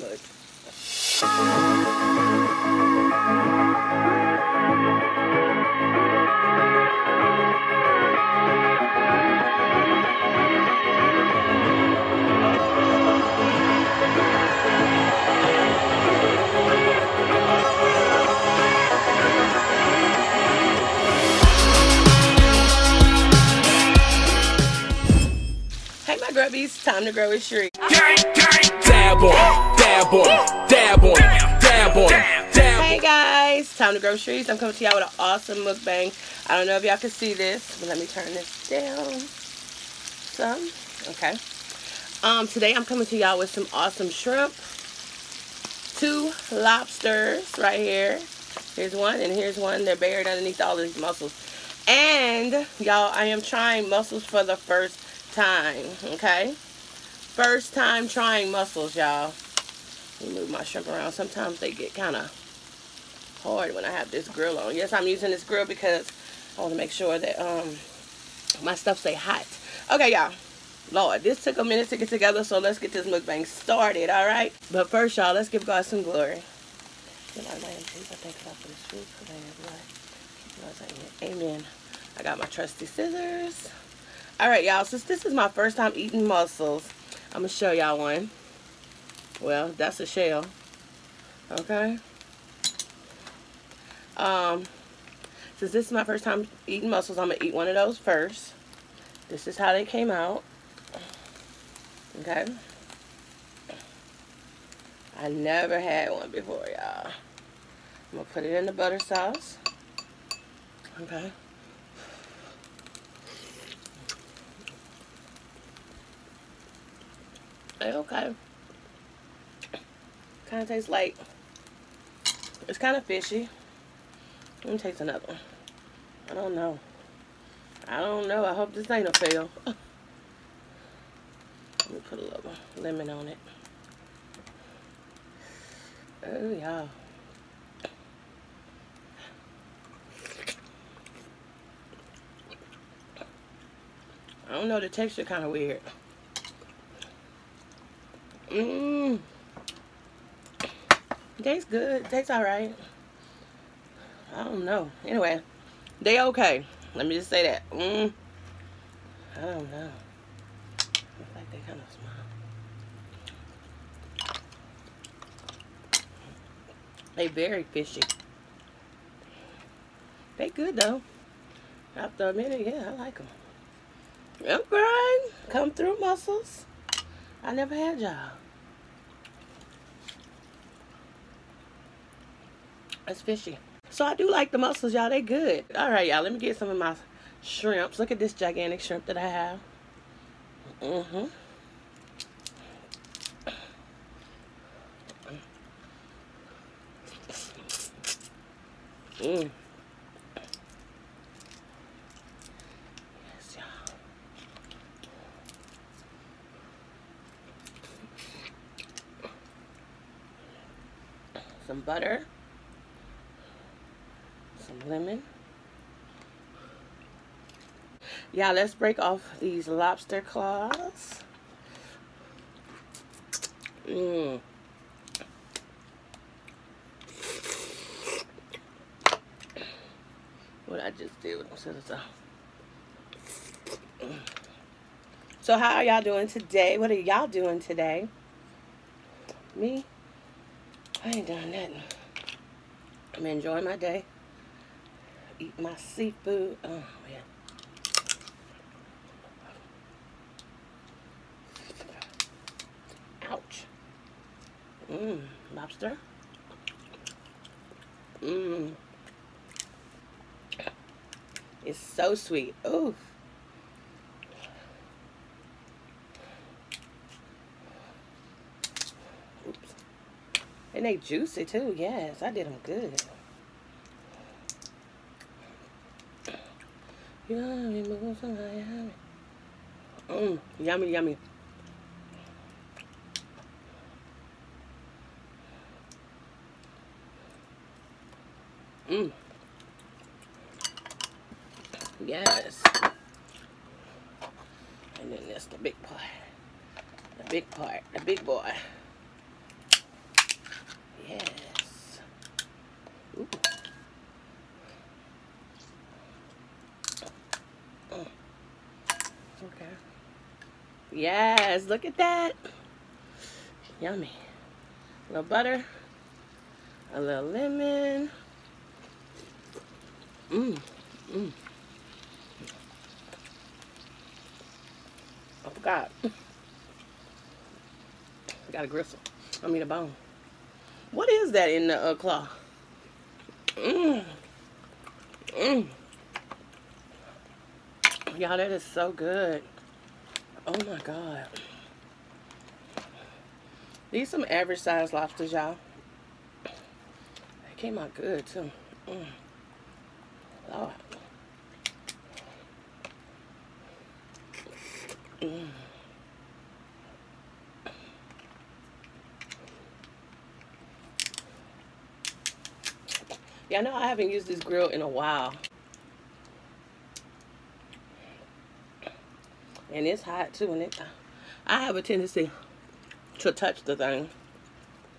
smudge. Hey my grubbies, time to grow with Cherice. Dab on, dab on, dab on, dab on, dab. Hey guys, time to grow with Cherice. I'm coming to y'all with an awesome mukbang. I don't know if y'all can see this, but let me turn this down some. Okay. Today I'm coming to y'all with some awesome shrimp. 2 lobsters right here. Here's one and here's one. They're buried underneath all these mussels. And y'all, I am trying mussels for the first time. Okay, first time trying mussels, y'all. Let me move my shrimp around. Sometimes they get kind of hard when I have this grill on. Yes, I'm using this grill because I want to make sure that my stuff stay hot. Okay, y'all. Lord, this took a minute to get together, so let's get this mukbang started, all right? But first, y'all, let's give God some glory. Amen. I got my trusty scissors. All right, y'all, since this is my first time eating mussels, I'm going to show y'all one. Well, that's a shell. Okay. Since this is my first time eating mussels, I'm going to eat one of those first. This is how they came out. Okay. I never had one before, y'all. I'm going to put it in the butter sauce. Okay. Okay. Kind of tastes like, it's kind of fishy. Let me taste another one. I don't know. I hope this ain't a fail. Let me put a little lemon on it. Oh, yeah. I don't know, the texture kind of weird. Tastes good. Tastes alright. I don't know. Anyway, they okay. Let me just say that. I don't know. Looks like they kind of small. They very fishy. They good though. After a minute, yeah, I like them. Okay, come through mussels. I never had y'all. It's fishy. So I do like the mussels, y'all. They good. All right, y'all. Let me get some of my shrimps. Look at this gigantic shrimp that I have. Yes, y'all. Some butter. Some lemon. Yeah, let's break off these lobster claws. What I just did with them. So how are y'all doing today? What are y'all doing today? Me? I ain't doing nothing. I'm enjoying my day. Eat my seafood. Oh, man. Ouch. Lobster. It's so sweet. Ooh. Oops. And they juicy too. Yes, I did them good. Yummy, yummy, yummy. Yes. And then that's the big part. The big part. The big boy. Yes. Ooh. Okay. Yes, look at that. Yummy. A little butter. A little lemon. Mmm. Mmm. I forgot. Got a gristle. I mean a bone. What is that in the claw? Mmm. Mmm. Y'all, that is so good. Oh my God. These some average size lobsters, y'all. They came out good too. Mm. Lord. Mm. Yeah, I know I haven't used this grill in a while. And it's hot too, and I have a tendency to touch the thing.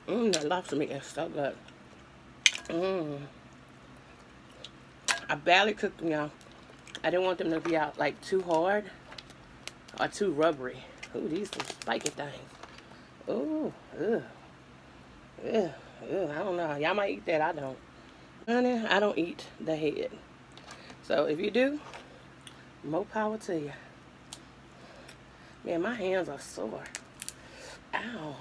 That lobster meat is so good. I barely cooked them, y'all. I didn't want them to be out like too hard or too rubbery. Ooh, these some spiky things. Ooh, ugh. Ugh, ugh, I don't know. Y'all might eat that. I don't. Honey, I don't eat the head. So if you do, more power to you. Man, my hands are sore. Ow.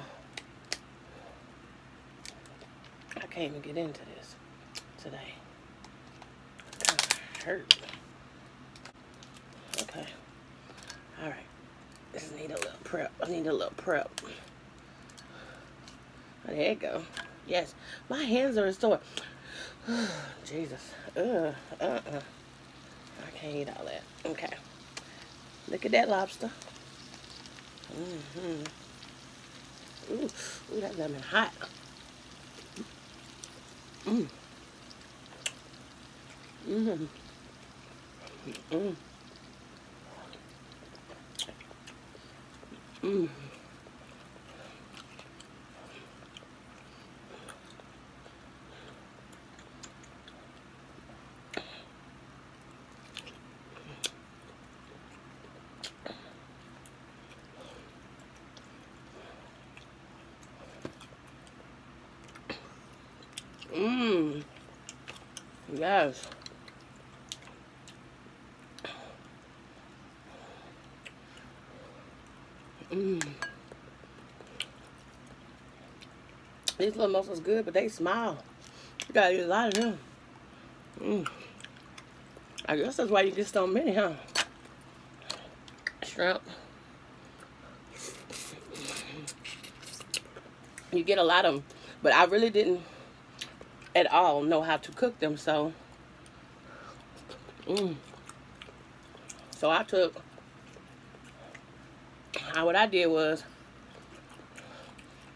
I can't even get into this today. It kind of hurt. Okay. Alright. Just need a little prep. I need a little prep. Oh, there you go. Yes. My hands are sore. Jesus. I can't eat all that. Okay. Look at that lobster. Ooh, ooh, that lemon hot. Mmm. Mmm. Mmm. Mmm. Mmm. Yes. Mmm. These little mussels good, but they small. You gotta eat a lot of them. Mmm. I guess that's why you get so many, huh? Shrimp. You get a lot of them, but I really didn't at all know how to cook them, so so I took what I did was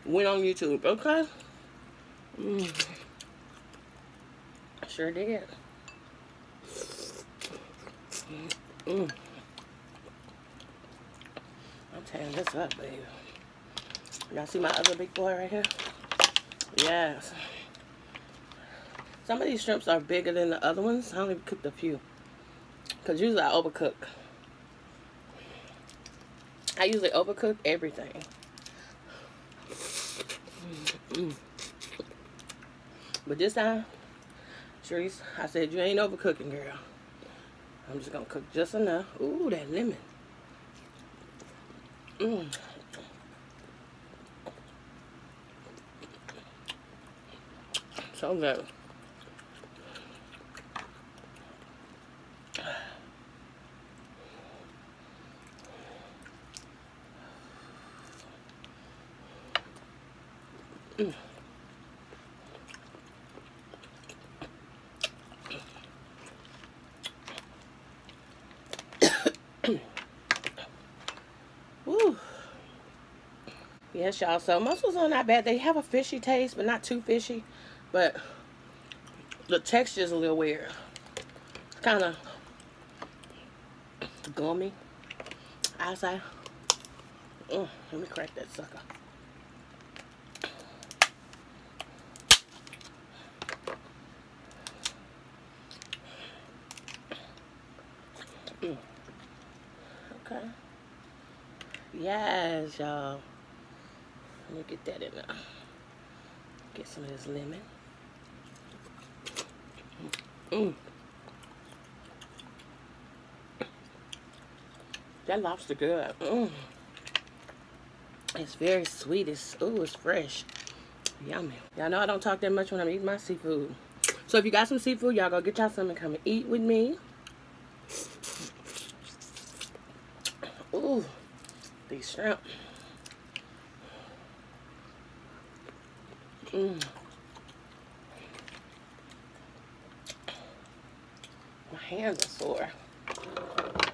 went on YouTube. Okay. Sure did. I'm tearing this up, baby. Y'all see my other big boy right here? Yes. Some of these shrimps are bigger than the other ones. I only cooked a few. Because usually I overcook. I usually overcook everything. But this time, Cherice, I said, you ain't overcooking, girl. I'm just going to cook just enough. Ooh, that lemon. So good. Woo. Yes, y'all. So mussels are not bad. They have a fishy taste, but not too fishy. But the texture is a little weird. It's kind of gummy. I say. Let me crack that sucker. Okay. Yes, y'all. Let me get that in there. Get some of this lemon. That lobster good. It's very sweet. It's fresh. Yummy. Y'all know I don't talk that much when I'm eating my seafood. So if you got some seafood, y'all go get y'all some and come and eat with me. Ooh, these shrimp. My hands are sore.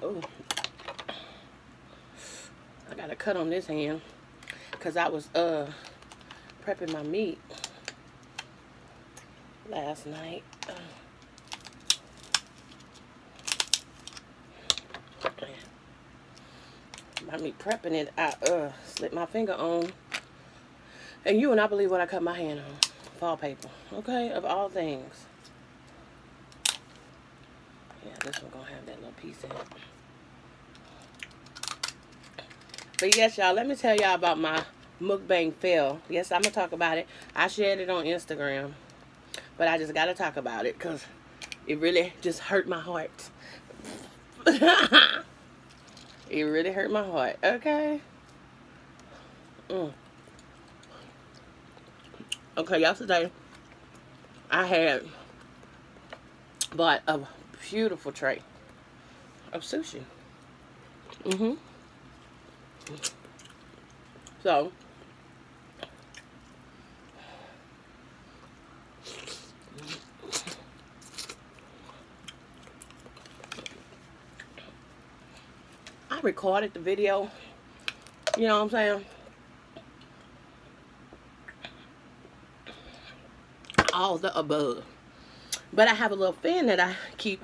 Ooh. I got a cut on this hand because I was prepping my meat last night. By me prepping it, I slipped my finger on, and you would not believe what I cut my hand on. Fall paper, okay, of all things. Yeah, this one gonna have that little piece in it. But yes, y'all, let me tell y'all about my mukbang fail. Yes, I'm gonna talk about it. I shared it on Instagram, but I just gotta talk about it because it really just hurt my heart. It really hurt my heart, okay? Okay, yesterday I had bought a beautiful tray of sushi. So I recorded the video, you know what I'm saying? All the above. But I have a little fan that I keep,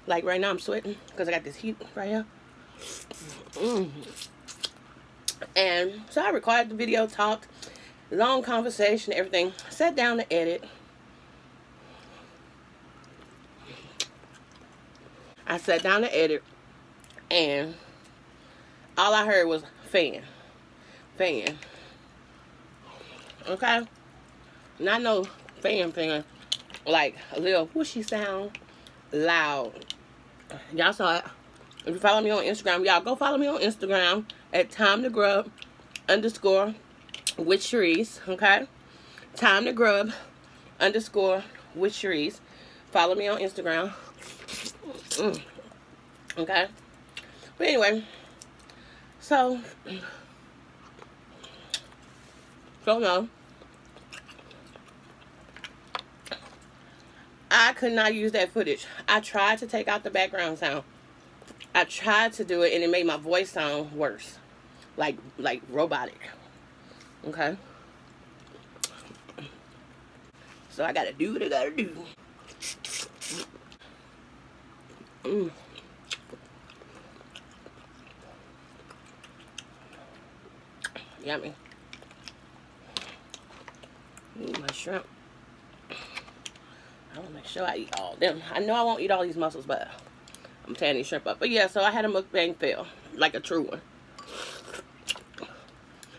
like right now I'm sweating because I got this heat right here. And so I recorded the video, talked, long conversation, everything. Sat down to edit. I sat down to edit, and all I heard was fan. Okay? Not no fan, like a little whooshy sound, loud. Y'all saw it. If you follow me on Instagram, y'all go follow me on Instagram at @TimeToGrub_ with Cherice, okay? @TimeToGrub_ with Cherice. Follow me on Instagram. Okay? But anyway, so no. I could not use that footage. I tried to take out the background sound. I tried to do it, and it made my voice sound worse. Like robotic. Okay? So I gotta do what I gotta do. Yummy. My shrimp. I want to make sure I eat all of them. I know I won't eat all these mussels, but I'm tearing these shrimp up. But yeah, so I had a mukbang fail. Like a true one.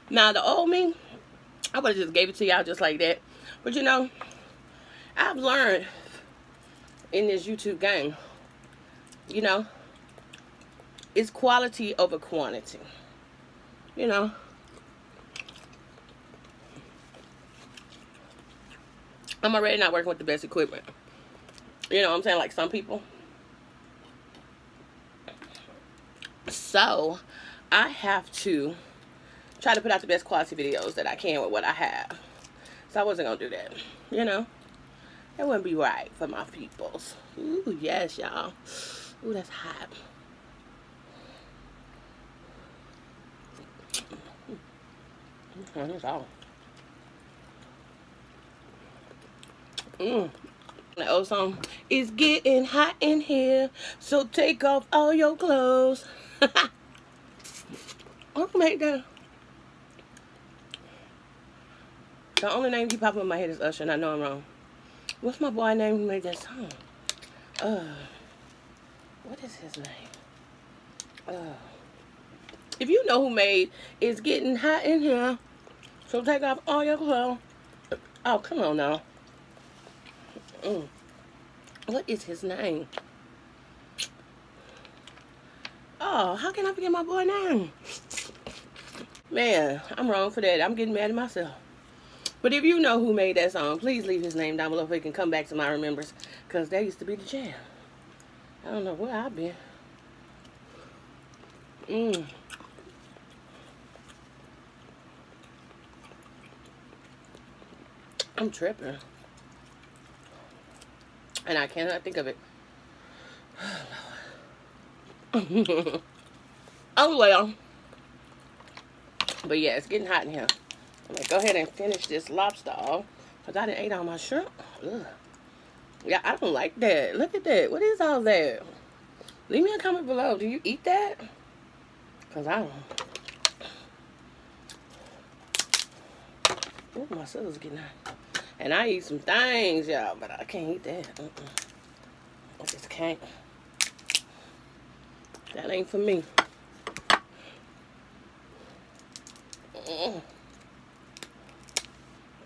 Now, the old me, I would have just gave it to y'all just like that. But you know, I've learned in this YouTube game, you know, it's quality over quantity. You know. I'm already not working with the best equipment. You know what I'm saying? Like some people. So, I have to try to put out the best quality videos that I can with what I have. So, I wasn't going to do that. You know? That wouldn't be right for my peoples. Ooh, yes, y'all. Ooh, that's hot. That's all. The old song, it's getting hot in here, so take off all your clothes. I'll make that. The only name keep popping in my head is Usher, and I know I'm wrong. What's my boy name who made that song? What is his name? If you know who made, it's getting hot in here. So take off all your clothes. Oh, come on now. What is his name? Oh, how can I forget my boy's name? Man, I'm wrong for that. I'm getting mad at myself. But if you know who made that song, please leave his name down below so he can come back to my remembrance. Because that used to be the jam. I don't know where I've been. I'm tripping. And I cannot think of it. Oh, well. But yeah, it's getting hot in here. I'm going to go ahead and finish this lobster off. Because I done ate all my shrimp. Ugh. Yeah, I don't like that. Look at that. What is all that? Leave me a comment below. Do you eat that? Because I don't. Ooh, my sister's getting hot. And I eat some things, y'all. But I can't eat that. I just can't. That ain't for me.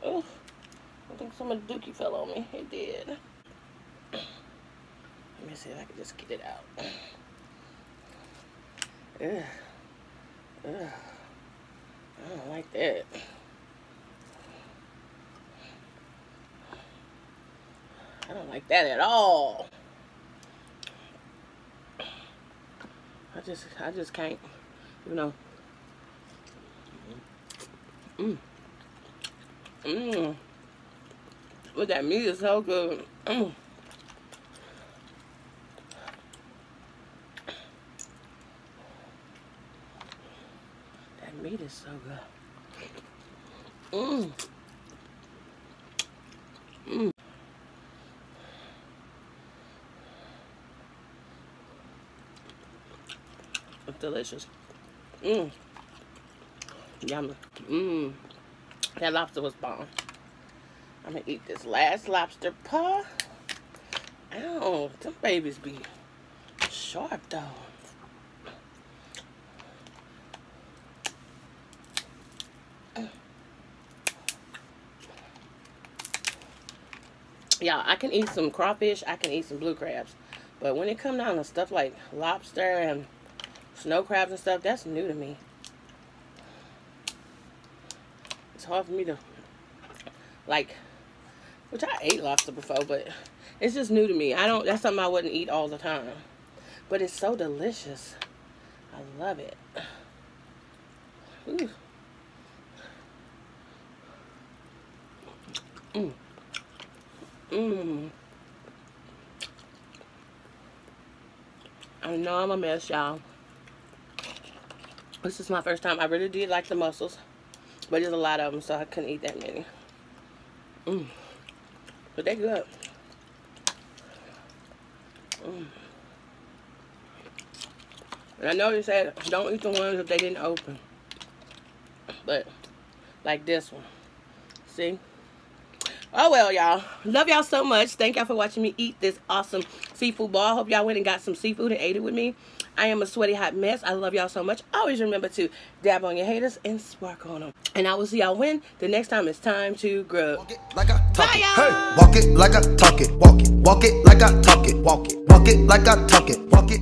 Oh, I think some of the dookie fell on me. It did. Let me see if I can just get it out. Ugh. Ugh. I don't like that. I don't like that at all. I just can't, you know. But that meat is so good. That meat is so good. It's delicious. Yummy. That lobster was bomb. I'm gonna eat this last lobster paw. Ow, them babies be sharp though. Yeah, I can eat some crawfish, I can eat some blue crabs. But when it comes down to stuff like lobster and snow crabs and stuff, that's new to me. It's hard for me to, like, which I ate lobster before, but it's just new to me. That's something I wouldn't eat all the time. But it's so delicious. I love it. Ooh. I know I'm a mess, y'all. This is my first time. I really did like the mussels, but there's a lot of them, so I couldn't eat that many. But they're good. And I know they said don't eat the ones if they didn't open. But like this one. See? Oh well, y'all. Love y'all so much. Thank y'all for watching me eat this awesome seafood ball. I hope y'all went and got some seafood and ate it with me. I am a sweaty hot mess. I love y'all so much. Always remember to dab on your haters and spark on them. And I will see y'all when the next time it's time to grub. Walk it like I talk it. Hey, walk it like I talk it. Walk it like I talk it. Walk it like I talk it. Walk it.